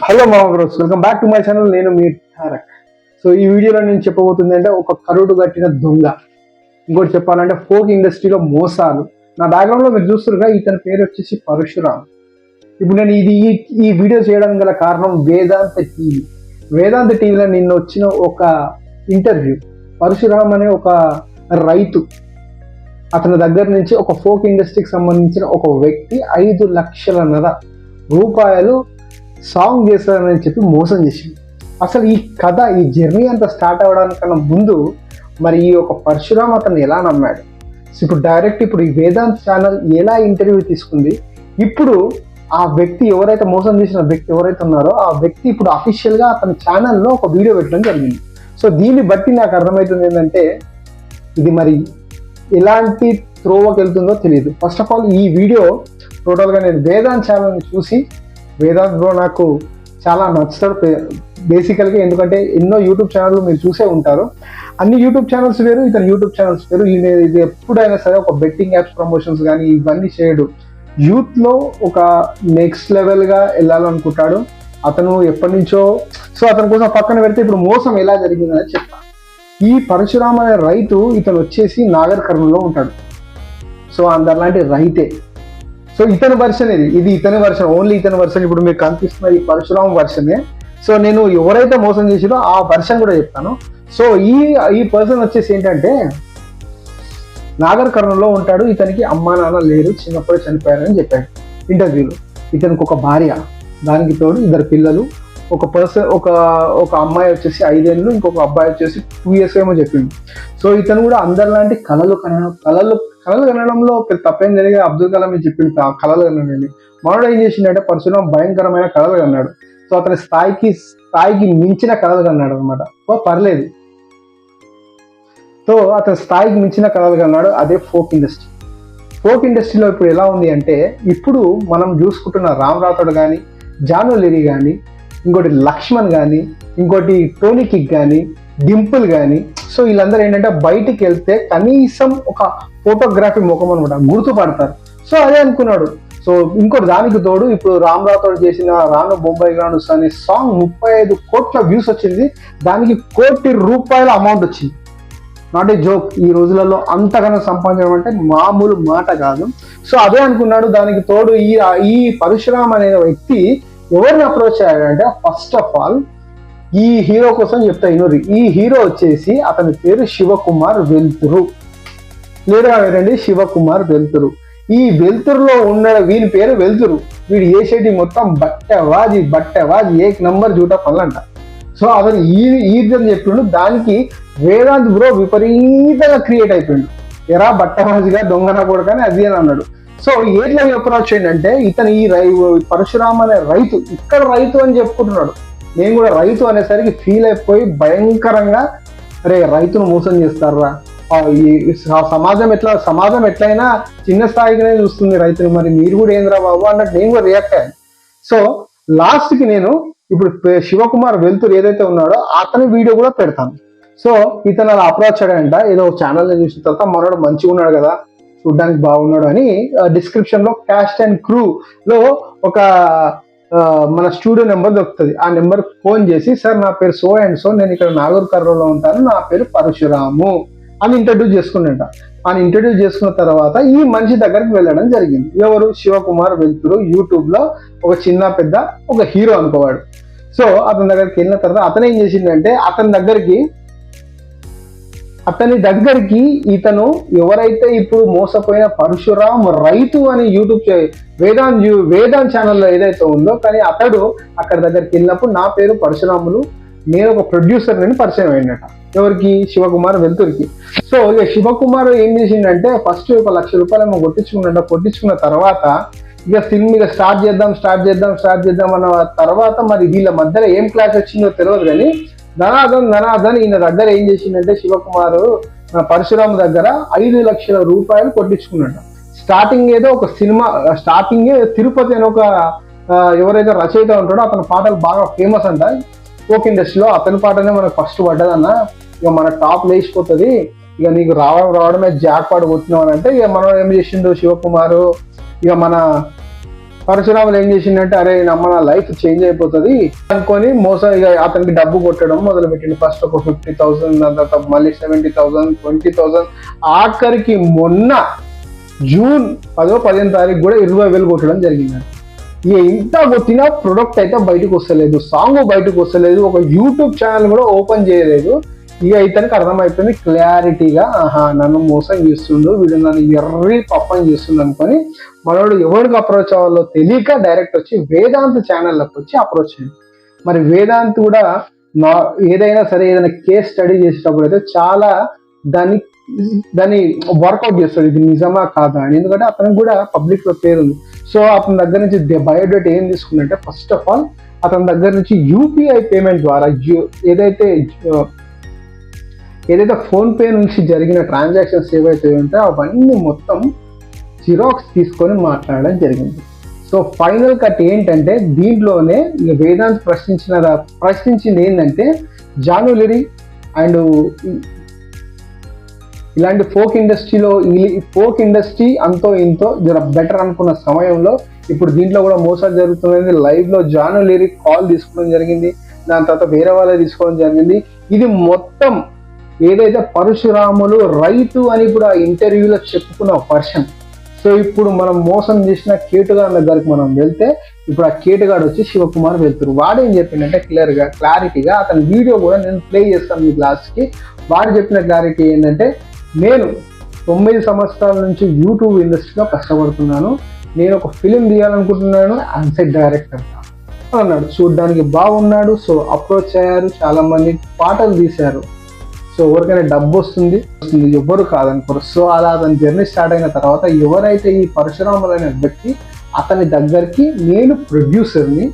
Hello మా bros, welcome back to my channel. నేను మీ Tarak. So ఈ వీడియోలో నేను చెప్పబోతుంది అంటే ఒక కరుడు కట్టిన దొంగ, ఇంకోటి చెప్పాలంటే ఫోక్ ఇండస్ట్రీలో మోసాలు. నా బ్యాక్గ్రౌండ్ లో మీరు చూస్తున్నారు, ఇతని పేరు వచ్చేసి పరశురామ్. ఇప్పుడు నేను ఈ వీడియో చేయడం గల కారణం వేదాంత టీవీ. వేదాంత టీవీలో నిన్న వచ్చిన ఒక ఇంటర్వ్యూ. పరశురామ్ అనే ఒక రైతు, అతని దగ్గర నుంచి ఒక ఫోక్ ఇండస్ట్రీకి సంబంధించిన ఒక వ్యక్తి 5,00,000 రూపాయలు సాంగ్ చేస్తారని చెప్పి మోసం చేసింది. అసలు ఈ కథ, ఈ జర్నీ అంతా స్టార్ట్ అవ్వడానికన్నా ముందు మరి ఈ యొక్క పరశురామ్ అతను ఎలా నమ్మాడు, ఇప్పుడు ఈ వేదాంత్ ఛానల్ ఎలా ఇంటర్వ్యూ తీసుకుంది, ఇప్పుడు ఆ వ్యక్తి ఎవరైతే మోసం చేసిన వ్యక్తి ఎవరైతే ఉన్నారో ఆ వ్యక్తి ఇప్పుడు అఫీషియల్గా అతని ఛానల్లో ఒక వీడియో పెట్టడం జరిగింది. సో దీన్ని బట్టి నాకు అర్థమవుతుంది ఏంటంటే ఇది మరి ఎలాంటి త్రోవకి వెళ్తుందో తెలియదు. ఫస్ట్ ఆఫ్ ఆల్ ఈ వీడియో టోటల్గా నేను వేదాంత్ ఛానల్ని చూసి, వేదాంత్ బ్రో నాకు చాలా నచ్చుతాడు బేసికల్గా, ఎందుకంటే ఎన్నో యూట్యూబ్ ఛానల్ మీరు చూసే ఉంటారు. అన్ని యూట్యూబ్ ఛానల్స్ వేరు, ఇతని యూట్యూబ్ ఛానల్స్ వేరు. ఇది ఎప్పుడైనా సరే ఒక బెట్టింగ్ యాప్స్ ప్రమోషన్స్ కానీ ఇవన్నీ చేయడు. యూత్లో ఒక నెక్స్ట్ లెవెల్గా వెళ్ళాలనుకుంటాడు అతను ఎప్పటి నుంచో. సో అతని కోసం పక్కన పెడితే ఇప్పుడు మోసం ఎలా జరిగిందని చెప్తాను. ఈ పరశురామ్ అనే రైతు, ఇతను వచ్చేసి నాగర్ కర్నూలులో ఉంటాడు. సో అందరిలాంటి రైతే. సో ఇతని వర్షన్ ఇది ఇతని వర్షన్, ఓన్లీ ఇతని వర్షన్. ఇప్పుడు మీకు కనిపిస్తున్న ఈ పరశురామ్ వర్షనే. సో నేను ఎవరైతే మోసం చేసిరో ఆ వర్షన్ కూడా చెప్తాను. సో ఈ పర్సన్ వచ్చేసి ఏంటంటే నాగర్ కర్నూలులో ఉంటాడు. ఇతనికి అమ్మా నాన్న లేరు, చిన్నప్పుడే చనిపోయారని చెప్పాడు ఇంటర్వ్యూలో. ఇతనికి ఒక భార్య, దానికి తోడు 2 పిల్లలు. ఒక అమ్మాయి వచ్చేసి 5 ఏళ్ళు, ఇంకొక అబ్బాయి వచ్చేసి 2 years ఏమో చెప్పింది. సో ఇతను కూడా అందరిలాంటి కళలు కనడంలో తప్పేం జరిగే. అబ్దుల్ కలాం చెప్పింది కళలు కనండి. మనోడు ఏం చేసిండే, పరశురామ్ భయంకరమైన కళలు కన్నాడు. సో అతని స్థాయికి మించిన కళలు కన్నాడు అనమాట. సో పర్లేదు, సో అతని స్థాయికి మించిన కళలు కన్నాడు. అదే ఫోక్ ఇండస్ట్రీ. ఫోక్ ఇండస్ట్రీలో ఇప్పుడు ఎలా ఉంది అంటే, ఇప్పుడు మనం చూసుకుంటున్న రామ్ రాథోడ్ కానీ, జాను లిరి కానీ, ఇంకోటి లక్ష్మణ్ కానీ, ఇంకోటి టోనీ కిక్ కానీ, డింపుల్ కానీ. సో వీళ్ళందరూ ఏంటంటే బయటికి వెళ్తే కనీసం ఒక ఫోటోగ్రఫీ ముఖం అనమాట గుర్తుపడతారు. సో అదే అనుకున్నాడు. సో ఇంకోటి దానికి తోడు ఇప్పుడు రామ్ రాథోడ్ చేసిన రాను బొంబాయి గాను అనే సాంగ్ 35 కోట్ల వ్యూస్ వచ్చింది. దానికి ₹1 కోటి అమౌంట్ వచ్చింది. Not a joke. ఈ రోజులలో అంతగానో సంపాదించడం అంటే మామూలు మాట కాదు. సో అదే అనుకున్నాడు. దానికి తోడు ఈ పరశురామ్ అనే వ్యక్తి ఎవరిని అప్రోచ్ అయ్యాడంటే, ఫస్ట్ ఆఫ్ ఆల్ ఈ హీరో కోసం చెప్తా ఇనోరి. ఈ హీరో వచ్చేసి అతని పేరు శివకుమార్ వెల్తురు. లేదా వేరండి, శివకుమార్ వెల్తురు. ఈ వెల్తురులో ఉన్న వీని పేరు వెల్తురు. వీడు చేసేటి మొత్తం బట్టవాజీ ఏక్ నంబర్ జూటా పనులంట. సో అతను ఈదని చెప్పిండు. దానికి వేదాంత్ బ్రో విపరీతంగా క్రియేట్ అయిపోయిండు. ఎరా బట్టవాజిగా దొంగన కూడా కానీ అది అని అన్నాడు. సో ఏట్లా అప్రోచ్ ఏంటంటే, ఇతను ఈ పరశురామ్ అనే రైతు, ఇక్కడ రైతు అని చెప్పుకుంటున్నాడు. నేను కూడా రైతు అనేసరికి ఫీల్ అయిపోయి భయంకరంగా, అరే రైతును మోసం చేస్తారా, సమాజం ఎట్లయినా చిన్న స్థాయికినే చూస్తుంది రైతులు, మరి మీరు కూడా ఏంద్రా బాబు అన్నట్టు నేను కూడా రియాక్ట్ అయ్యాను. సో లాస్ట్ కి నేను ఇప్పుడు శివకుమార్ వెల్తురు ఏదైతే ఉన్నాడో అతని వీడియో కూడా పెడతాను. సో ఇతను అలా అప్రోచ్ అయ్యాడంట. ఏదో ఛానల్ చూసిన తర్వాత మనోడు మంచిగా ఉన్నాడు కదా, చూడ్డానికి బాగున్నాడు అని డిస్క్రిప్షన్ లో క్యాస్ట్ అండ్ క్రూ లో ఒక మన స్టూడియో నెంబర్ దొరుకుతుంది. ఆ నెంబర్ ఫోన్ చేసి, సార్ నా పేరు సో అండ్ సో, నేను ఇక్కడ నాగర్ కర్నూలులో ఉంటాను, నా పేరు పరశురాము అని ఇంట్రడ్యూస్ చేసుకున్నట. అని ఇంట్రడ్యూస్ చేసుకున్న తర్వాత ఈ మనిషి దగ్గరికి వెళ్ళడం జరిగింది. ఎవరు? శివకుమార్ వెల్తురు. యూట్యూబ్ లో ఒక చిన్న పెద్ద ఒక హీరో అనుకోవాడు. సో అతని దగ్గరికి వెళ్ళిన తర్వాత అతను ఏం చేసిందంటే, అతని దగ్గరికి ఇతను ఎవరైతే ఇప్పుడు మోసపోయిన పరశురామ్ రైతు అని యూట్యూబ్ వేదాంత్ ఛానల్లో ఏదైతే ఉందో, కానీ అతడు అక్కడ దగ్గరికి వెళ్ళినప్పుడు నా పేరు పరశురాములు, నేను ఒక ప్రొడ్యూసర్ అని పరిచయం అయిందట. ఎవరికి? శివకుమార్ వెల్తురికి. సో ఇక శివకుమార్ ఏం చేసిండంటే, ఫస్ట్ ₹1,00,000 ఏమో కొట్టించుకున్న తర్వాత ఇక ఫిల్మ్ ఇక స్టార్ట్ చేద్దాం అన్న తర్వాత మరి వీళ్ళ మధ్యలో ఏం క్లాష్ వచ్చిందో తెలియదు. కానీ ధనాధన్ ఈయన దగ్గర ఏం చేసిందంటే, శివకుమార్ పరశురామ్ దగ్గర ₹5,00,000 కొట్టించుకున్నాడు. స్టార్టింగ్ ఏదో ఒక సినిమా, తిరుపతి అని ఒక ఎవరైతే రచయిత ఉంటాడో అతని పాటలు బాగా ఫేమస్ అంట ఫోక్ ఇండస్ట్రీలో. అతని పాటనే మనకు ఫస్ట్ పడ్డదన్న, ఇక మన టాప్ లేచిపోతుంది, ఇక నీకు రావడమే జాక్ పాట కొట్టినావు అని అంటే, ఇక మనం ఏం చేసిండు శివకుమారు, ఇక మన పరశురాములు ఏం చేసిండంటే అరే నమ్మ నా లైఫ్ చేంజ్ అయిపోతుంది అనుకొని మోసం ఇక అతనికి డబ్బు కొట్టడం మొదలు పెట్టింది. ఫస్ట్ ఒక 50,000, దాని తర్వాత మళ్ళీ 70,000, 20,000, ఆఖరికి మొన్న జూన్ 10-15 తారీఖు కూడా 20,000 కొట్టడం జరిగింది. ఇక ఇంత కొట్టిన ప్రొడక్ట్ అయితే బయటకు వస్తలేదు, సాంగ్ బయటకు వస్తలేదు, ఒక యూట్యూబ్ ఛానల్ కూడా ఓపెన్ చేయలేదు. ఇక ఇతనికి అర్థమైపోయింది క్లారిటీగా, ఆహా నన్ను మోసం చేస్తుండు, వీడు నన్ను ఎర్రి పప్పని చేస్తుండు అనుకొని మనోడు ఎవరికి అప్రోచ్ అవ్వాలో తెలియక డైరెక్ట్ వచ్చి వేదాంత్ ఛానల్లోకి వచ్చి అప్రోచ్ అయ్యింది. మరి వేదాంత్ కూడా ఏదైనా సరే ఏదైనా కేస్ స్టడీ చేసేటప్పుడు అయితే చాలా దాన్ని వర్కౌట్ చేస్తాడు, ఇది నిజమా కాదా అని. ఎందుకంటే అతనికి కూడా పబ్లిక్ లో పేరు ఉంది. సో అతని దగ్గర నుంచి బయోడేటా ఏం తీసుకుందంటే ఫస్ట్ ఆఫ్ ఆల్ అతని దగ్గర నుంచి యూపీఐ పేమెంట్ ద్వారా ఏదైతే ఫోన్ పే నుంచి జరిగిన ట్రాన్సాక్షన్స్ ఏవైతే ఉంటాయో అవన్నీ మొత్తం జిరాక్స్ తీసుకొని మాట్లాడడం జరిగింది. సో ఫైనల్ కట్ ఏంటంటే దీంట్లోనే వేదాంత్ ప్రశ్నించింది ఏంటంటే జాను లిరిక్ అండ్ ఇలాంటి ఫోక్ ఇండస్ట్రీ అంతో ఇంతో జర బెటర్ అనుకున్న సమయంలో ఇప్పుడు దీంట్లో కూడా మోసాలు జరుగుతున్నది. లైవ్ లో జాను లిరిక్ కాల్ తీసుకోవడం జరిగింది, దాని తర్వాత వేరే వాళ్ళే తీసుకోవడం జరిగింది. ఇది మొత్తం ఏదైతే పరశురాములు రైతు అని కూడా ఇంటర్వ్యూలో చెప్పుకున్న వర్షన్. సో ఇప్పుడు మనం మోసం చేసిన కేటుగాడి దగ్గరికి మనం వెళ్తే ఇప్పుడు ఆ కేటుగాడు వచ్చి శివకుమార్ వెళ్తారు. వాడేం చెప్పిందంటే క్లారిటీగా అతని వీడియో కూడా నేను ప్లే చేస్తాను మీ క్లాస్కి. వాడు చెప్పిన క్లారిటీ ఏంటంటే నేను 9 సంవత్సరాల నుంచి యూట్యూబ్ ఇండస్ట్రీలో కష్టపడుతున్నాను, నేను ఒక ఫిలిం తీయాలనుకుంటున్నాను, అన్సెట్ డైరెక్టర్ అన్నాడు. చూడ్డానికి బాగున్నాడు. సో అప్రోచ్ అయ్యారు, చాలా మంది పాటలు తీశారు. సో ఎవరికైనా డబ్బు వస్తుంది ఎవరు కాదనుకోరు. సో అలా అతని జర్నీ స్టార్ట్ అయిన తర్వాత ఎవరైతే ఈ పరశురాములు అనే వ్యక్తి అతని దగ్గరికి, నేను ప్రొడ్యూసర్ని,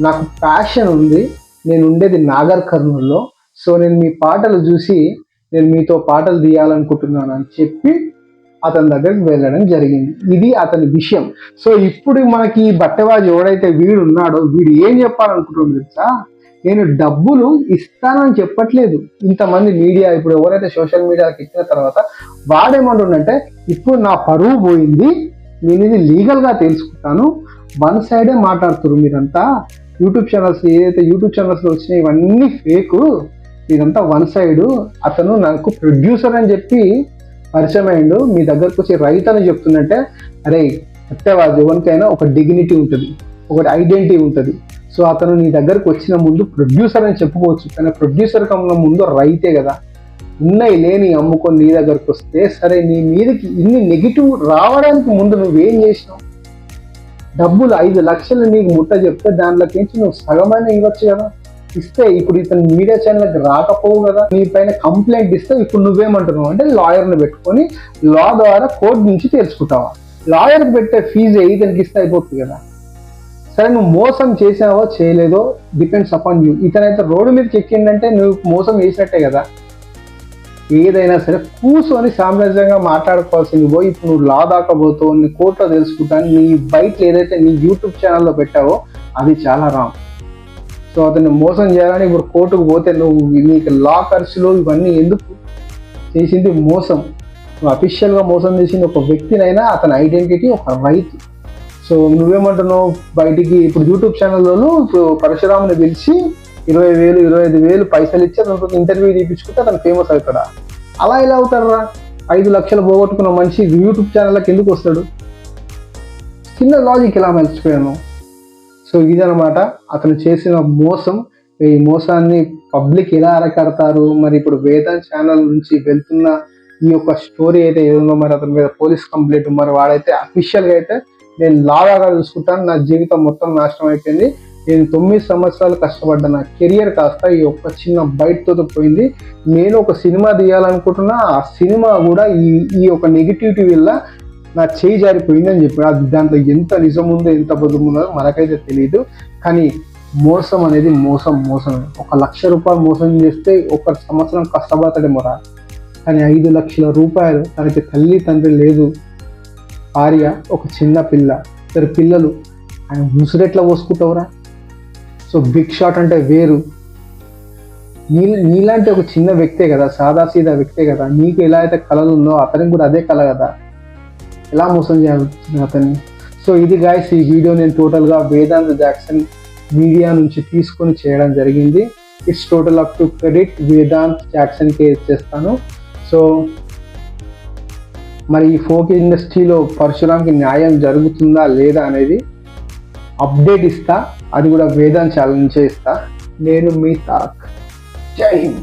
నాకు ప్యాషన్ ఉంది, నేను ఉండేది నాగర్ కర్నూల్లో, సో నేను మీ పాటలు చూసి నేను మీతో పాటలు తీయాలనుకుంటున్నాను అని చెప్పి అతని దగ్గరికి వెళ్ళడం జరిగింది. ఇది అతని విషయం. సో ఇప్పుడు మనకి బట్టెవాజు ఎవడైతే వీడు ఉన్నాడో వీడు ఏం చెప్పాలనుకుంటున్నాడు తెలుసా, నేను డబ్బులు ఇస్తానని చెప్పట్లేదు. ఇంతమంది మీడియా ఇప్పుడు ఎవరైతే సోషల్ మీడియాకి ఇచ్చిన తర్వాత వాడేమంటుండంటే ఇప్పుడు నా పరువు పోయింది, నేను ఇది లీగల్గా తెలుసుకుంటాను, వన్ సైడే మాట్లాడుతున్నారు మీరంతా. యూట్యూబ్ ఛానల్స్ ఏదైతే యూట్యూబ్ ఛానల్స్లో వచ్చినాయి ఇవన్నీ ఫేకు, ఇదంతా వన్ సైడ్. అతను నాకు ప్రొడ్యూసర్ అని చెప్పి పరిచయం అయ్యిండు, మీ దగ్గరకు వచ్చి రైతు అని చెప్తుందంటే అరే సత్యవాది ఎవరికైనా ఒక డిగ్నిటీ ఉంటుంది, ఒకటి ఐడెంటిటీ ఉంటుంది. సో అతను నీ దగ్గరకు వచ్చిన ముందు ప్రొడ్యూసర్ అని చెప్పుకోవచ్చు, కానీ ప్రొడ్యూసర్ కన్నా ముందు రైతే కదా. ఉన్నాయి లేని అమ్ముకొని నీ దగ్గరకు వస్తే సరే, నీ మీదకి ఇన్ని నెగిటివ్ రావడానికి ముందు నువ్వేం చేసినావు? డబ్బులు 5 లక్షలు నీకు ముట్ట చెప్తే దాంట్లోకి నువ్వు సగమైన ఇవ్వచ్చు కదా. ఇస్తే ఇప్పుడు ఇతను మీడియా ఛానల్కి రాకపోవు కదా. నీ పైన కంప్లైంట్ ఇస్తే ఇప్పుడు నువ్వేమంటున్నావు అంటే లాయర్ని పెట్టుకొని లా ద్వారా కోర్టు నుంచి తెలుసుకుంటావా? లాయర్కి పెట్టే ఫీజు ఇతనికి ఇస్తే అయిపోతుంది కదా. సరే నువ్వు మోసం చేసావో చేయలేదో డిపెండ్స్ అపాన్ యూ. ఇతనైతే రోడ్డు మీదకి ఎక్కిందంటే నువ్వు మోసం చేసినట్టే కదా. ఏదైనా సరే కూర్చొని సామ్రాజ్యంగా మాట్లాడుకోవాల్సింది పోయి ఇప్పుడు నువ్వు లా దాకా పోతావు, నీ కోర్టులో తెలుసుకుంటాను, నీ బయట ఏదైతే నీ యూట్యూబ్ ఛానల్లో పెట్టావో అది చాలా రాంగ్. సో అతన్ని మోసం చేయాలని ఇప్పుడు కోర్టుకు పోతే నువ్వు నీకు లా ఖర్చులు ఇవన్నీ ఎందుకు? చేసింది మోసం. నువ్వు అఫీషియల్గా మోసం చేసింది ఒక వ్యక్తినైనా, అతని ఐడెంటిటీ ఒక రైతు. సో నువ్వేమంటున్నావు బయటికి ఇప్పుడు యూట్యూబ్ ఛానల్లోనూ ఇప్పుడు పరశురాముని పిలిచి 20,000 25,000 పైసలు ఇచ్చి అతను ఇంటర్వ్యూ తీపించుకుంటే అతను ఫేమస్ అవుతాడా? అలా ఎలా అవుతారా? 5 లక్షలు పోగొట్టుకున్న మనిషి యూట్యూబ్ ఛానల్కి ఎందుకు వస్తాడు? చిన్న లాజిక్ ఎలా మర్చిపోయాను. సో ఇదనమాట అతను చేసిన మోసం. ఈ మోసాన్ని పబ్లిక్ ఎలా అరకడతారు? మరి ఇప్పుడు వేదాంత్ ఛానల్ నుంచి వెళ్తున్న ఈ యొక్క స్టోరీ అయితే ఏదో మరి అతని మీద పోలీస్ కంప్లైంట్, మరి వాడైతే అఫీషియల్గా అయితే నేను లాగా చూసుకుంటాను, నా జీవితం మొత్తం నాశనం అయిపోయింది, నేను 9 సంవత్సరాలు కష్టపడ్డ నా కెరియర్ కాస్త ఈ ఒక్క చిన్న బయటతో పోయింది, నేను ఒక సినిమా తీయాలనుకుంటున్నా, ఆ సినిమా కూడా ఈ యొక్క నెగిటివిటీ వల్ల నా చేయి జారిపోయింది అని చెప్పి. అది దాంట్లో ఎంత నిజం ఉందో ఎంత బదులు ఉందో మనకైతే తెలియదు. కానీ మోసం అనేది మోసమే. 1 లక్ష రూపాయలు మోసం చేస్తే 1 సంవత్సరం కష్టపడతాడేమో రా, కానీ 5 లక్షల రూపాయలు తనకి తల్లి తండ్రి లేదు, భార్య, ఒక చిన్న పిల్ల, 2 పిల్లలు, ఆయన ముసురెట్లా పోసుకుంటావురా? సో బిగ్ షాట్ అంటే వేరు. నీలాంటి ఒక చిన్న వ్యక్తే కదా, సాదాసీదా వ్యక్తే కదా, నీకు ఎలా అయితే కళలు ఉందో అతనికి కూడా అదే కళ కదా. ఎలా మోసం చేయాలి అతన్ని? సో ఇది గాయస్, ఈ వీడియో నేను టోటల్గా వేదాంత్ జాక్సన్ మీడియా నుంచి తీసుకొని చేయడం జరిగింది. It's total up to credit Vedant జాక్సన్కే ఇచ్చేస్తాను. సో మరి ఈ ఫోక్ ఇండస్ట్రీలో పరశురామ్కి న్యాయం జరుగుతుందా లేదా అనేది అప్డేట్ ఇస్తా, అది కూడా వేదాంత్ ఛానల్ నుంచే ఇస్తా. నేను మీ తారక్. జై హింద్.